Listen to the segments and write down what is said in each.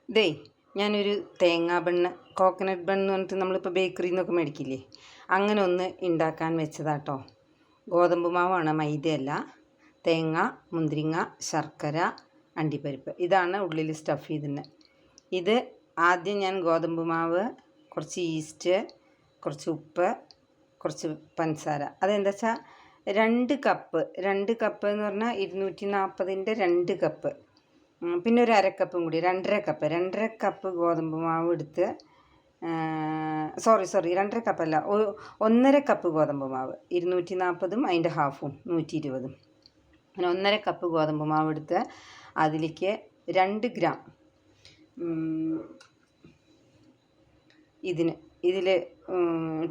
ഇതേ ഞാനൊരു തേങ്ങാ ബണ്ണ്, കോക്കനട്ട് ബണ്ണ് പറഞ്ഞിട്ട് നമ്മളിപ്പോൾ ബേക്കറിയിൽ നിന്നൊക്കെ മേടിക്കില്ലേ, അങ്ങനെ ഒന്ന് ഉണ്ടാക്കാൻ വെച്ചതാട്ടോ. ഗോതമ്പ് മാവാണ്, മൈദയല്ല. തേങ്ങ, മുന്തിരിങ്ങ, ശർക്കര, അണ്ടിപ്പരിപ്പ്, ഇതാണ് ഉള്ളിൽ സ്റ്റഫ് ചെയ്തിരുന്നത്. ഇത് ആദ്യം ഞാൻ ഗോതമ്പ് മാവ്, കുറച്ച് ഈസ്റ്റ്, കുറച്ച് ഉപ്പ്, കുറച്ച് പഞ്ചസാര, അതെന്താ വെച്ചാൽ 2 കപ്പ് എന്ന് പറഞ്ഞാൽ 240-ൻ്റെ 2 കപ്പ്, പിന്നെ ഒരു അരക്കപ്പും കൂടി, 2.5 കപ്പ് ഗോതമ്പ് മാവ് എടുത്ത്, സോറി 2.5 കപ്പല്ല, 1.5 കപ്പ് ഗോതമ്പ് മാവ്, 240-ഉം അതിൻ്റെ ഹാഫും 120-ഉം, അങ്ങനെ 1.5 കപ്പ് ഗോതമ്പ് മാവ് എടുത്ത് അതിലേക്ക് 2 ഗ്രാം ഇതിൽ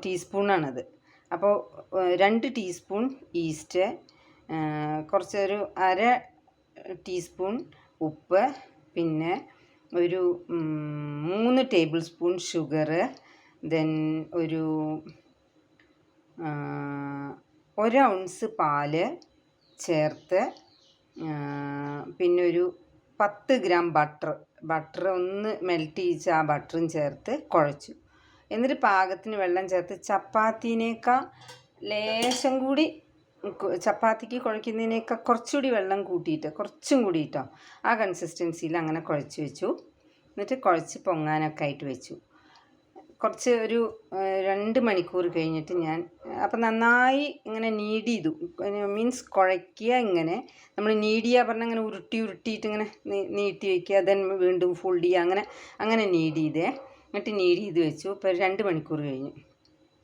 ടീസ്പൂണാണത്. അപ്പോൾ 2 ടീസ്പൂൺ ഈസ്റ്റ്, കുറച്ചൊരു 1/2 ടീസ്പൂൺ ഉപ്പ്, പിന്നെ ഒരു 3 ടേബിൾ സ്പൂൺ ഷുഗർ, ദെൻ ഒരു 1 ഔൺസ് പാല് ചേർത്ത്, പിന്നെ ഒരു 10 ഗ്രാം ബട്ടർ ഒന്ന് മെൽറ്റ് ചെയ്യിച്ച് ആ ബട്ടറും ചേർത്ത് കുഴച്ചു. എന്നിട്ട് പാകത്തിന് വെള്ളം ചേർത്ത് ചപ്പാത്തിനേക്കാൾ ലേശം കൂടി, ചപ്പാത്തിക്ക് കുഴയ്ക്കുന്നതിനേക്കാൾ കുറച്ചുകൂടി വെള്ളം കൂട്ടിയിട്ട്, കുറച്ചും കൂടിയിട്ടോ, ആ കൺസിസ്റ്റൻസിയിൽ അങ്ങനെ കുഴച്ച് വെച്ചു. എന്നിട്ട് കുഴച്ച് പൊങ്ങാനൊക്കെ ആയിട്ട് വെച്ചു. കുറച്ച് ഒരു 2 മണിക്കൂർ കഴിഞ്ഞിട്ട് ഞാൻ അപ്പം നന്നായി ഇങ്ങനെ നീഡ് ചെയ്തു, മീൻസ് കുഴയ്ക്കുക, ഇങ്ങനെ നമ്മൾ നീഡ് ചെയ്യുക പറഞ്ഞാൽ ഇങ്ങനെ ഉരുട്ടിയിട്ട് ഇങ്ങനെ നീട്ടി വയ്ക്കുക, ദെൻ വീണ്ടും ഫോൾഡ് ചെയ്യുക, അങ്ങനെ നീഡ് ചെയ്തേ. എന്നിട്ട് നീഡ് ചെയ്ത് വെച്ചു. ഇപ്പോൾ 2 മണിക്കൂർ കഴിഞ്ഞു.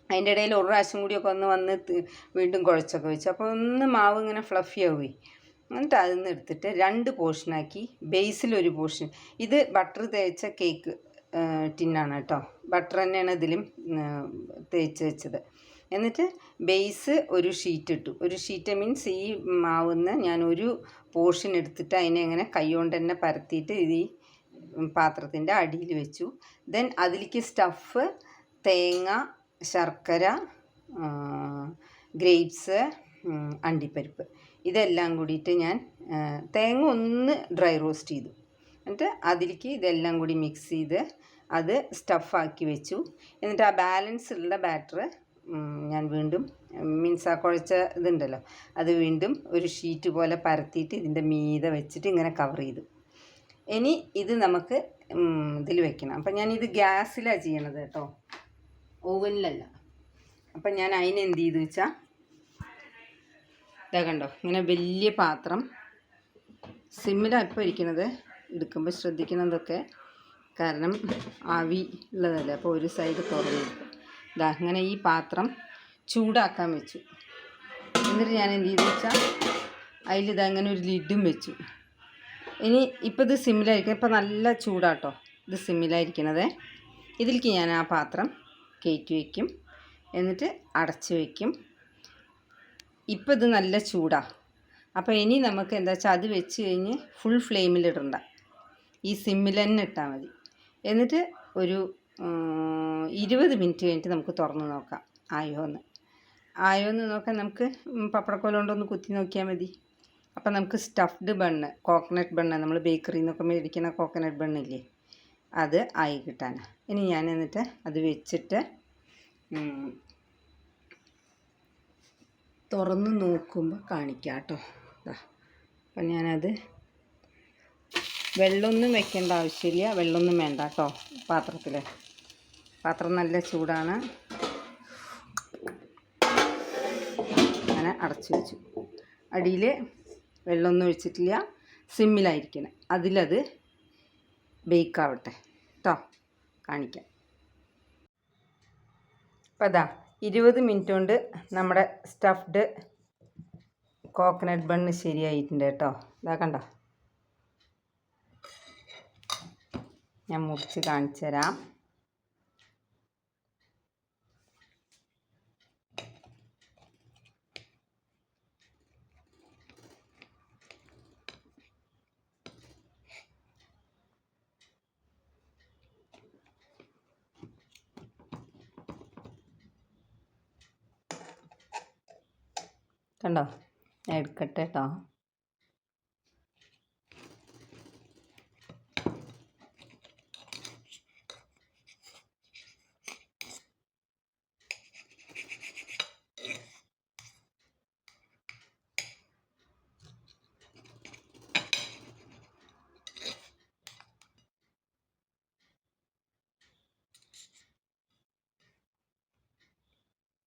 അതിൻ്റെ ഇടയിൽ ഒരു പ്രാവശ്യം കൂടിയൊക്കെ വന്ന് വീണ്ടും കുഴച്ചൊക്കെ വെച്ചു. അപ്പോൾ ഒന്ന് മാവ് ഇങ്ങനെ ഫ്ലഫി ആവുകയും, എന്നിട്ട് അതിൽ നിന്ന് എടുത്തിട്ട് 2 പോർഷനാക്കി. ബേസിലൊരു പോർഷൻ, ഇത് ബട്ടർ തേച്ച കേക്ക് ടിന്നാണ് കേട്ടോ, ബട്ടർ തന്നെയാണ് ഇതിലും തേച്ച് വെച്ചത്. എന്നിട്ട് ബേസ് ഒരു ഷീറ്റ് ഇട്ടു. ഒരു ഷീറ്റ് മീൻസ് ഈ മാവുന്ന് ഞാൻ ഒരു പോർഷൻ എടുത്തിട്ട് അതിനെ ഇങ്ങനെ കൈ കൊണ്ട് തന്നെ പരത്തിയിട്ട് ഈ പാത്രത്തിൻ്റെ അടിയിൽ വെച്ചു. ദെൻ അതിലേക്ക് സ്റ്റഫ് തേങ്ങ, ശർക്കര, ഗ്രേപ്സ്, അണ്ടിപ്പരിപ്പ്, ഇതെല്ലാം കൂടിയിട്ട് ഞാൻ തേങ്ങ ഒന്ന് ഡ്രൈ റോസ്റ്റ് ചെയ്തു. എന്നിട്ട് അതിലേക്ക് ഇതെല്ലാം കൂടി മിക്സ് ചെയ്ത് അത് സ്റ്റഫാക്കി വെച്ചു. എന്നിട്ട് ആ ബാലൻസ് ഉള്ള ബാറ്റർ ഞാൻ വീണ്ടും, മീൻസ് ആ കുഴച്ച ഇതുണ്ടല്ലോ, അത് വീണ്ടും ഒരു ഷീറ്റ് പോലെ പരത്തിയിട്ട് ഇതിൻ്റെ മീതെ വെച്ചിട്ട് ഇങ്ങനെ കവർ ചെയ്തു. ഇനി ഇത് നമുക്ക് ഇതിൽ വെക്കണം. അപ്പം ഞാനിത് ഗ്യാസിലാണ് ചെയ്യണത് കേട്ടോ, ഓവനിലല്ല. അപ്പം ഞാൻ അതിനെന്ത് ചെയ്തു വെച്ചാൽ, ഇതാ കണ്ടോ, ഇങ്ങനെ വലിയ പാത്രം, സിമ്മിലാണ് ഇപ്പോൾ ഇരിക്കുന്നത്. എടുക്കുമ്പോൾ ശ്രദ്ധിക്കണതൊക്കെ, കാരണം ആവി ഉള്ളതല്ലേ, അപ്പോൾ ഒരു സൈഡ് തുറന്നിരിക്കും. ഇതാ അങ്ങനെ ഈ പാത്രം ചൂടാക്കാൻ വെച്ചു. എന്നിട്ട് ഞാൻ എന്ത് ചെയ്തു വെച്ചാൽ അതിലിതാ അങ്ങനെ ഒരു ലിഡും വെച്ചു. ഇനി ഇപ്പോൾ ഇത് സിമ്മിലായിരിക്കും, ഇപ്പോൾ നല്ല ചൂടാട്ടോ, ഇത് സിമ്മിലായിരിക്കണത്. ഇതിലേക്ക് ഞാൻ ആ പാത്രം കയറ്റി വയ്ക്കും, എന്നിട്ട് അടച്ച് വയ്ക്കും. ഇപ്പോൾ ഇത് നല്ല ചൂടാണ്. അപ്പോൾ ഇനി നമുക്ക് എന്താ വെച്ചാൽ അത് വെച്ച് കഴിഞ്ഞ് ഫുൾ ഫ്ലെയിമിലിടണ്ട, ഈ സിമ്മിൽ തന്നെ ഇട്ടാൽ മതി. എന്നിട്ട് ഒരു 20 മിനിറ്റ് കഴിഞ്ഞിട്ട് നമുക്ക് തുറന്ന് നോക്കാം ആയോ എന്ന് നോക്കാൻ നമുക്ക് പപ്പടക്കോല കൊണ്ടൊന്ന് കുത്തി നോക്കിയാൽ മതി. അപ്പം നമുക്ക് സ്റ്റഫ്ഡ് ബണ്ണ്, കോക്കനട്ട് ബണ്ണ്, നമ്മൾ ബേക്കറിയിൽ നിന്നൊക്കെ മേടിക്കുന്ന കോക്കനട്ട് ബണ്ണില്ലേ, അത് ആയി കിട്ടാനാണ്. ഇനി ഞാൻ എന്നിട്ട് അത് വെച്ചിട്ട് തുറന്ന് നോക്കുമ്പോൾ കാണിക്കാം കേട്ടോ. അപ്പം ഞാനത് വെള്ളമൊന്നും വെക്കേണ്ട ആവശ്യമില്ല, വെള്ളമൊന്നും വേണ്ട കേട്ടോ. പാത്രം നല്ല ചൂടാണ്. അങ്ങനെ അടച്ചു വെച്ചു. അടിയിൽ വെള്ളമൊന്നും ഒഴിച്ചിട്ടില്ല, സിമ്മിലായിരിക്കണം. അതിലത് ബേക്കാവട്ടെ കേട്ടോ, കാണിക്കാം. അപ്പം അതാ 20 മിനിറ്റ് കൊണ്ട് നമ്മുടെ സ്റ്റഫ്ഡ് കോക്കനട്ട് ബണ്ണ് ശരിയായിട്ടുണ്ട് കേട്ടോ. ഇതാ കണ്ടോ, ഞാൻ മുറിച്ച് കാണിച്ചു തരാം. കണ്ടോ, ഞാൻ എടുക്കട്ടെ കേട്ടോ.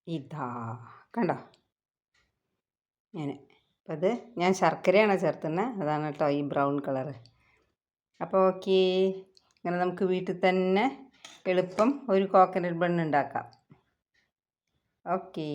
ഇതാ കണ്ടോ ഇങ്ങനെ. അപ്പോൾ അത് ഞാൻ ശർക്കരയാണ് ചേർത്തുന്നത്, അതാണ് കേട്ടോ ഈ ബ്രൗൺ കളറ്. അപ്പോൾ ഓക്കേ, ഇങ്ങനെ നമുക്ക് വീട്ടിൽ തന്നെ എളുപ്പം ഒരു കോക്കനട്ട് ബൺ ഉണ്ടാക്കാം. ഓക്കേ.